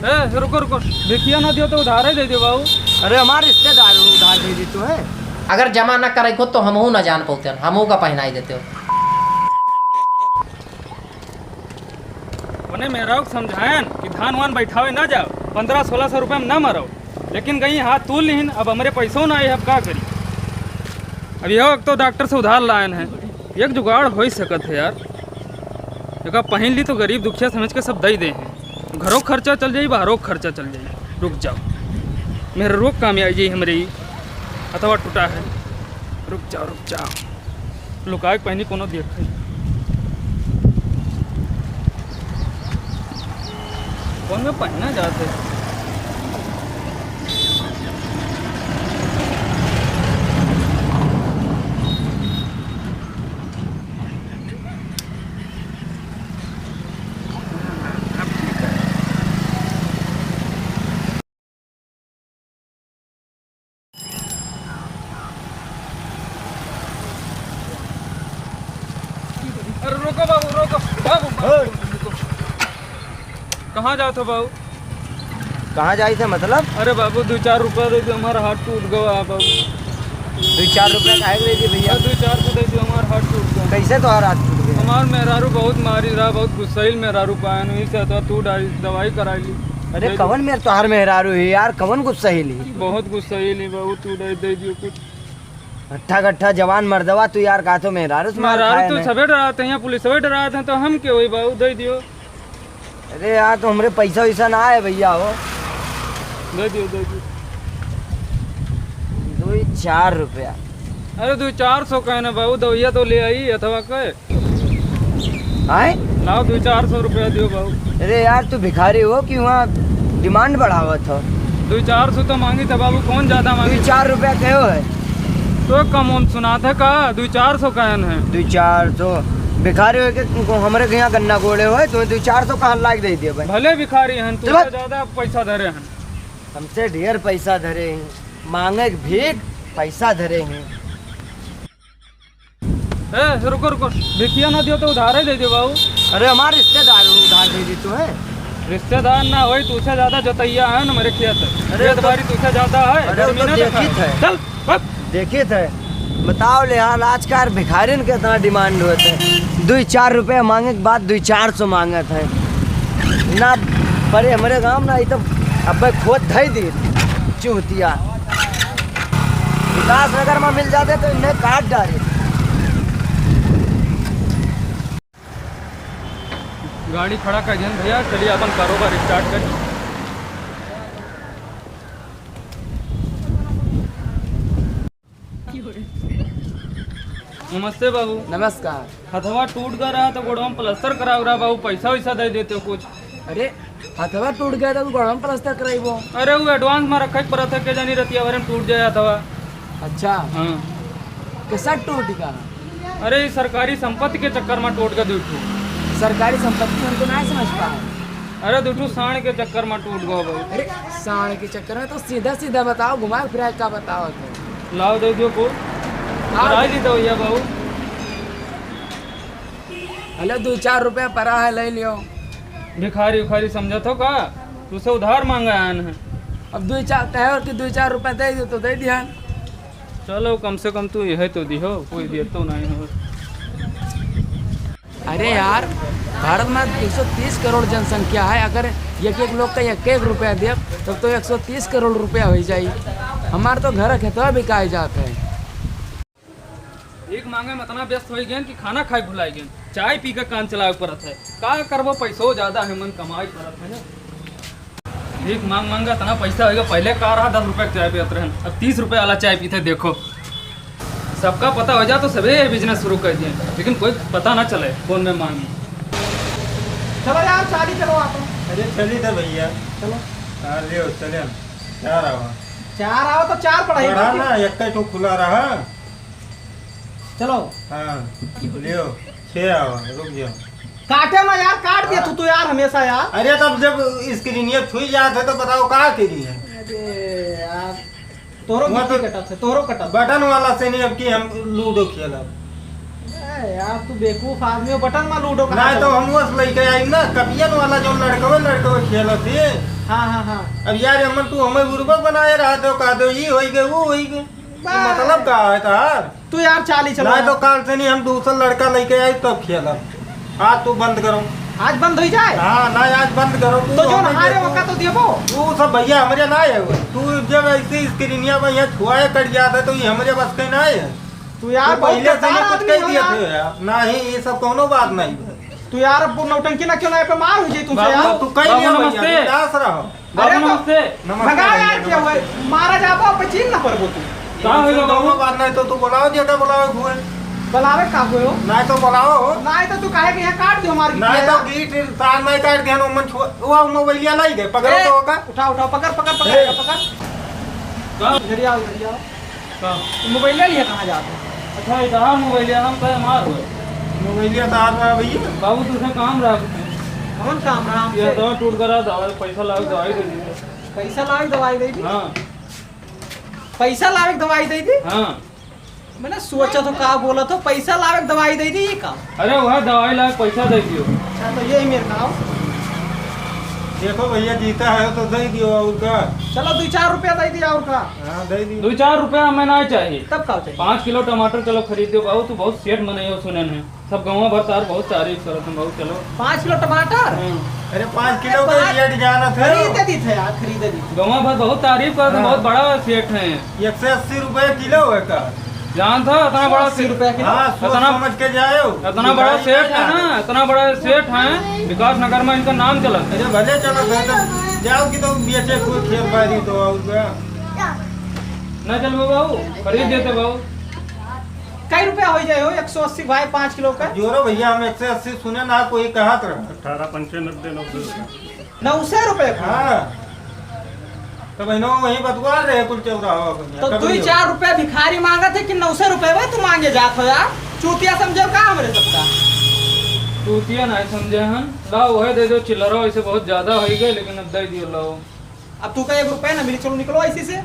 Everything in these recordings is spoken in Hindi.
रुको रुको, देखिए ना दियो तो उधार ही दे दियो बाबू। अरे हमारे रिश्तेदार हो, उधार दे दी तू है। अगर जमा न करे को तो हमहू न जान पाते हमहू का पहनाई देते हो। उन्हें मेरा समझायन कि धान वान बैठावे ना जाओ, 1500-1600 रुपये में ना मरो, लेकिन कहीं हाथ तूल नहीं अब हमारे पैसों ना आए, अब क्या करी। अब यह तो डॉक्टर से उधार लायन है, एक जुगाड़ हो ही सकत है यार। एक पहन ली तो गरीब दुखिया समझ के सब दे दे हैं, घरों खर्चा चल जाए बाहरों खर्चा चल जाए। रुक जाओ, मेरा रोग काम आई जाए हमारी अथवा टूटा है। रुक जाओ लुकाए पहनी कोनो देख कौन में पहना जाते। अरे रोको बाबू कहाँ जाओ थे बाबू? कहाँ जाई थे मतलब? अरे बाबू 2-4 रुपया दे दो, हमारा हाथ टूट गया बाबू। 2-4 रुपया काहे दे दी भैया? 2-4 दे दो, हमारा हाथ टूट गया। कैसे तो हाथ टूट गया? हमार मेहरारू बहुत मारी रहा, बहुत गुस्सैल मेहरारू पायन, वही से तो तू दवाई कराई ली। अरे कवन मेरे तोहार मेहरारू है यार, कवन गुस्सा ही ली? बहुत गुस्सैल बाबू, तू दे दियो कुछ। अट्ठा गट्ठा जवान मर्दवा तू यार, का तो मेहरारू तो सबे डराते हैं, पुलिस भी डराते हैं, तो हम क्यों वही बाबू दे दियो। अरे यार तो हमारे पैसा वैसा ना है भैया हो। दे दियो 2-4 रुपया। अरे 200-400 कहना बाबू, दवाइया तो ले आई अथवा कहे आए लाओ 200-400 रुपया दियो बाबू। अरे यार तू भिखारी हो कि वहाँ डिमांड बढ़ावत हो? 200-400 तो मांगी था बाबू, कौन ज्यादा मांगी? 2-4 रुपया कहो है तो कम हम सुना था का 200-400 कहन है। 2-400 भिखारी हो के हमारे यहाँ गन्ना गोड़े हो तो 2-400 कहाँ लाग दे दिए भाई? भले भिखारी हैं, तू ज्यादा पैसा धरे हैं। हमसे ढेर पैसा धरे हैं, मांगे भीख पैसा धरे हैं। रुको, भिखिया ना दियो तो उधार ही दे दियो बाबू। अरे हमारे रिश्तेदार हो, उधार दे दी तू है। रिश्तेदार ना हो, तुझसे ज्यादा जोतैया है ना मेरे खेत। अरे तुम्हारी तुझसे ज्यादा है। अरे तो चल देखिए थे, बताओ ले हाल आज का भिखारिन के इतना डिमांड होते हैं। 2-4 रुपये मांगे के बाद 2-400 मांगे थे ना। बड़े हमारे गांव ना तो अब खोद धई दी चूतिया, विकास नगर में मिल जाते तो इन्हें काट डाले। गाड़ी खड़ा कर जन भैया, चलिए अपन कारोबार स्टार्ट करिए। नमस्ते बाबू। नमस्कार। हथवा टूट गया रहा तो गोड़वा में प्लास्टर कराओ रहा बाबू, पैसा वैसा दे देते हो कुछ? अरे हथवा टूट गया तो गोड़वा में प्लास्टर कराइबो? अरे वो एडवांस में रखे पड़ा था के जानी रतिया भर में टूट जाए हथवा। अच्छा हाँ। कैसा टूट गया? अरे सरकारी संपत्ति के चक्कर में टूट गया 2 सरकारी संपत्ति हमको नहीं समझ पाए। अरे 2 साण के चक्कर में टूट गया भाई। अरे साण के चक्कर में तो सीधा सीधा बताओ, घुमा फिरा का बताओ तो। लाओ दे दियो को ली तो भैया बाबू। हेलो 2-4 रुपया परा है, ले लियो। भिखारी उखारी समझा तो का, तुझसे उधार मांगा आन है। अब 2-4 कहे और कि 2-4 रुपया दे दो तो दे दिया। चलो कम से कम तू यह तो दिहो, कोई देर तो नहीं हो। अरे यार भारत में 130 करोड़ जनसंख्या है, अगर एक लोग का 1-1 रुपया दे तब तो 130 करोड़ रुपया हो जाए। हमारे तो घर खेतवा बिकाए जाते हैं। एक मांगे में इतना व्यस्त हो गए कि खाना खाए भुलाए गए, चाय पी के कान चलाए पड़त है। का करबो, पैसो ज्यादा है, मन कमाई पड़त है ना। एक मांगा इतना पैसा होगा, पहले का रहा 10 रुपये चाय पीते रहे, अब 30 रुपये वाला चाय पीते। देखो सबका पता हो जाए तो सभी बिजनेस शुरू कर दिए, लेकिन कोई पता ना चले कौन में मांगी। चलो यार चाली चलो आप। अरे चली था भैया, चलो ले चले 4 आओ। 4 आओ तो 4 पढ़ाई ना, एक तो खुला रहा। चलो हाँ लियो 6 आओ, रुक जाओ। काटे ना यार, काट दिया तू यार हमेशा यार। अरे तब जब स्क्रीन छुई जाते तो बताओ कहाँ के लिए? अरे यार तोरो कटा से, तोरो कटा बटन वाला से नहीं, अब की हम लूडो खेला। यार तू बेवकूफ आदमी हो, बटन में लूडो ना तो हम बस लेके आई ना कपियन वाला जो लड़कवे खेलत थे। हाँ अब यार हमन तू हमें बुर्बक बनाए रहा दो का दो ये होई गए वो होई गए, मतलब का है तार? तू यार चाली चलो। ना तो काल से नहीं हम दूसरा लड़का लेके आई तब खेलब। आज तू बंद करो। आज बंद हो जाए। हाँ ना आज बंद करो। तो जो नहारे वक्त तो देबो। तू सब भैया हमारे ना है, तू जब ऐसे स्क्रीनिया में यहाँ छुआए कट जाता तो ये हमारे बस के ना है। तू यार तो पहले से ही कुछ कह दिया यार। थे यार, नहीं ये सब कोनो बात नहीं। तू यार अब नौटंकी ना क्यों ना पे मार हो जाए तुमसे बाबू, यार। तू कहीं बाबू, नहीं नमस्ते। भैया दास रहो। बाबू अरे तो- नमस्ते। भगा यार क्या हुआ मारा जाबो अब चीन ना पड़बो तू। कहाँ हुई बाबू? कोनो बात नहीं तो तू बुलाओ जेटा बुलाओ हुए, बुलावे का हो नहीं तो बुलाओ, ना तो तू कहे कि यहाँ काट दियो मार के नहीं तो गीट तार में काट दिया मन वो मोबाइलिया नहीं दे पकड़ो तो होगा। उठा पकड़ ए। कहाँ? इधर आओ कहाँ? मोबाइल ले लिया कहाँ जाते हैं? अच्छा इधर मोबाइल हम कहे मार हुए। मोबाइलिया तार में भैया बाबू तुझे काम रहा कौन काम रहा ये हमसे? तो टूट करा दवाई पैसा लगा दवाई दे दी। पैसा लावे के दवाई दे दी। हाँ पैसा लावे के दवाई दे दी। हाँ। मैंने सोचा तो का बोला तो पैसा लावे के दवाई दे दी ये का। अरे वह दवाई ला पैसा दे दियो। अच्छा तो यही मेरे नाव। देखो भैया जीता है तो दे दियो और का। चलो 2-4 रुपया दे दिया और का। हाँ दे दियो। 2-4 रुपया हमें ना चाहिए। तब का चाहिए? 5 किलो टमाटर चलो खरीद दो बाबू, तू बहुत सेठ मने हो सुने हैं सब गाँव भर तार बहुत तारीफ करत हैं बाबू। चलो 5 किलो टमाटर अरे 5 किलो का रेट जाना था। खरीदे दी थे यार, खरीदे दी। गाँव भर बहुत तारीफ करते हैं, हाँ। बहुत बड़ा सेठ है। 180 रुपए किलो है का। जान था इतना बड़ा 80 रुपया किलो। हाँ सोच इतना- समझ के जाओ। इतना बड़ा सेठ है ना, इतना बड़ा सेठ है, विकास नगर में इनका नाम चला। अरे भले चलो घर तो जाओ कि तो बेचे कोई खेत बाड़ी तो और का। ना चल बाबू खरीद देते बाबू। कई रुपया हो जाए हो 180 भाई 5 किलो का। जोरो भैया हम 180 सुने ना कोई कहा था। 900 रुपए का। हाँ तो बहनों वही बतवा रहे कुल चौराहा तो 2-4 रुपया भिखारी मांगा थे कि 900 रुपए भाई तू मांगे जात हो यार। चूतिया समझो का हमरे सबका। टूटिया नहीं समझे हन लाओ वह दे दो चिल्लरो ऐसे बहुत ज्यादा हो गए लेकिन अब दे दियो लाओ। अब तू का 1 रुपया ना मिली, चलो निकलो ऐसी से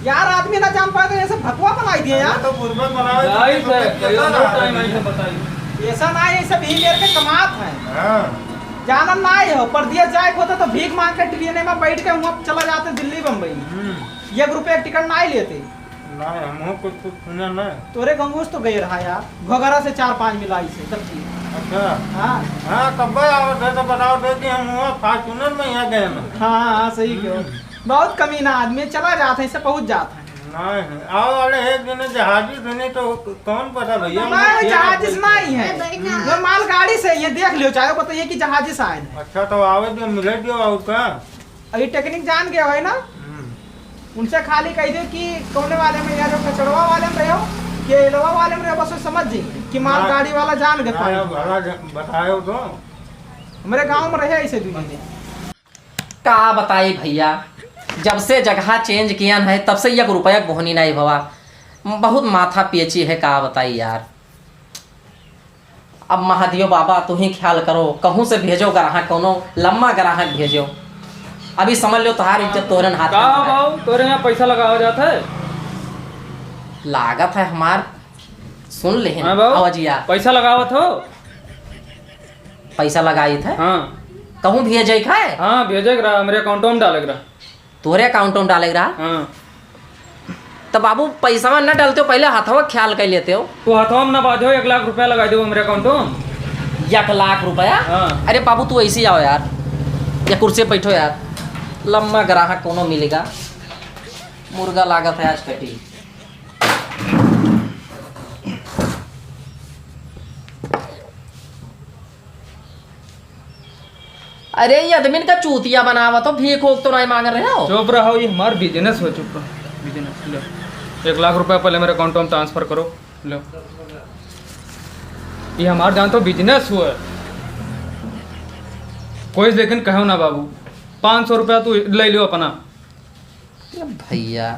यार। आदमी ना जान पाए तो ऐसे भगवा बनाई दिए यार। तो पूर्वज बनाओ जाहिर है कहियो नो टाइम ऐसे बताइए। ऐसा ना है, ऐसे भी मेरे के कमात है। हाँ जाना ना ही हो पर दिया जाए होता तो भीख मांग के ट्रेन में बैठ के वहाँ चला जाते दिल्ली बम्बई। 1 रुपया का टिकट ना ही लेते। ना हम कुछ सुना ना। तोरे गंगूस तो गए रहा यार, घोघरा से 4-5 मिला इसे सब चीज। अच्छा हाँ हाँ कब आवत है तो बताओ तो कि हम वहाँ फॉर्च्यूनर में यहाँ गए ना। हाँ सही क्यों। बहुत कमीना आदमी चला जाता है, इससे पहुंच जाता है। नहीं आओ वाले एक दिन जहाजी सुने तो कौन पता भैया। नहीं जहाजिस नहीं है, वो मालगाड़ी से ये देख लियो चाहे बताइए कि जहाजिस आए। अच्छा तो आवे दियो मिले दियो और का। अभी टेक्निक जान गया है ना, उनसे खाली कह दो कि कोने वाले में या जो कचड़वा वाले में रहो कि एलवा वाले में रहो, बस वो समझ जाइए कि मालगाड़ी वाला जान गया। हाँ, भला बतायो तो। हमारे गांव में रहे ऐसे दुनिया। का बताई भैया, जब से जगह चेंज किया है तब से 1 रुपया बोहनी नहीं भवा। बहुत माथा पेची है का बताई यार। अब महादेव बाबा तू ही ख्याल करो, कहूँ से भेजो ग्राहक, कोनो लम्बा ग्राहक भेजो। अभी समझ लो तुम्हारी इज्जत तोरन हाथ का में है। बाबू तोरे यहाँ पैसा लगाया जाता है? लागत है हमार सुन ले हाँ बाबू अवजिया पैसा लगावत हो? पैसा लगाई थे हाँ कहूँ भेजे खाए हाँ भेजे रहा मेरे अकाउंट में डाले रहा। तोरे अकाउंट में डाले रहा। हाँ तो बाबू पैसा न डालते हो पहले हाथवा ख्याल कर लेते हो। तू हाथों में ना बाजो 1 लाख रुपया लगा दो मेरे अकाउंट में। 1 लाख रुपया? हाँ। अरे बाबू तू ऐसे ही आओ यार, या कुर्सी पे बैठो यार, लम्बा ग्राहक कोनो मिलेगा। मुर्गा लागत है आज कटी। अरे ये आदमी का चूतिया बनावा तो भीख होक तो नहीं मांग रहे हो। चुप रहो, ये हमारा बिजनेस हो। चुप रहो बिजनेस। लो 1 लाख रुपया पहले मेरे अकाउंट में ट्रांसफर करो। लो ये हमारा जान तो बिजनेस हुआ है। कोई लेकिन कहो ना बाबू 500 रुपया तू ले लो अपना। भैया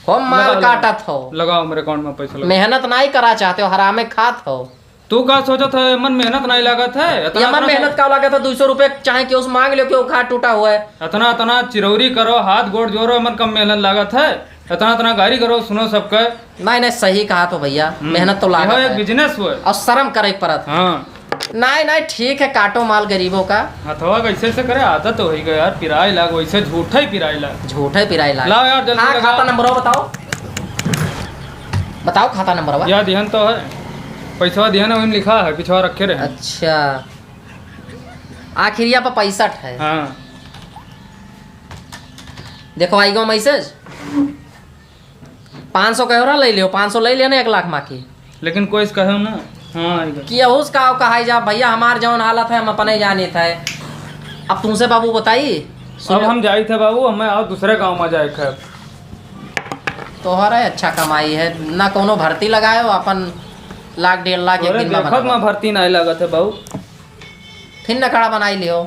हम माल काटत हो, लगाओ मेरे अकाउंट में पैसा लगाओ। मेहनत नहीं करा चाहते हो, हरामे खात हो। तू का सोचत है मन मेहनत नहीं लागत है? ये मन मेहनत का लगा था 200 रुपए चाहे कि उस मांग लो कि वो खाट टूटा हुआ है। इतना चिरौरी करो, हाथ गोड़ जोड़ो, मन कम मेहनत लागत है। इतना इतना गाड़ी करो सुनो सबका। नहीं नहीं सही कहा तो भैया, मेहनत तो लागत एक है बिजनेस हुआ। और शर्म करे पड़त। हाँ नहीं नहीं ठीक है, काटो माल गरीबों का। हथवा कैसे से करे, आदत हो गई यार, पिराए लाग वैसे झूठा ही पिराए लाग। झूठे पिराई लाग। लाओ यार जल्दी हाँ लगा। खाता नंबर बताओ, बताओ खाता नंबर। या ध्यान तो है, पैसा ध्यान है लिखा है, पिछवा रखे रहे। अच्छा आखिरिया पर 65 है। हाँ देखो आई गो मैसेज। 500 कहो ले लियो, 500 ले लिया ना 1 लाख माकी। लेकिन कोई कहो ना। हाँ आएगा। कि उसका कहा जा भैया हमार जौन हालत है हम अपने जाने थे। अब तुमसे बाबू बताइए। अब हम जाए थे बाबू, हमें और दूसरे गांव में जाए थे। तोहरा अच्छा कमाई है ना, कोनो भर्ती लगाए हो अपन 1 1.5 लाख एक दिन में देखत में भर्ती नहीं लगा थे बाबू। फिर नकड़ा बनाई लियो।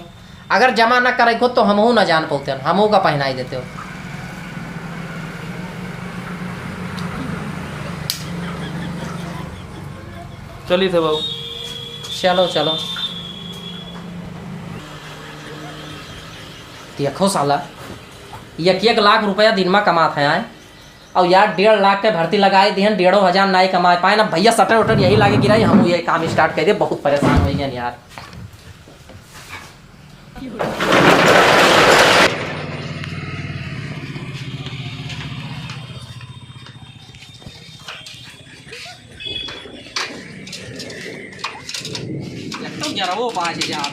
अगर जमा न करे खुद तो हमहू न जान पाते, हमहू का पहनाई देते हो। चली थे बाबू। चलो चलो देखो साला 1 लाख रुपया दिन में कमाते हैं और यार 1.5 लाख के भर्ती लगाए दिए 1,500 नहीं कमा पाए ना भैया। सटर वटर यही लागे गिराई, हम ये काम स्टार्ट कर दिए। बहुत परेशान हो गए यार। तो 11 5 हजार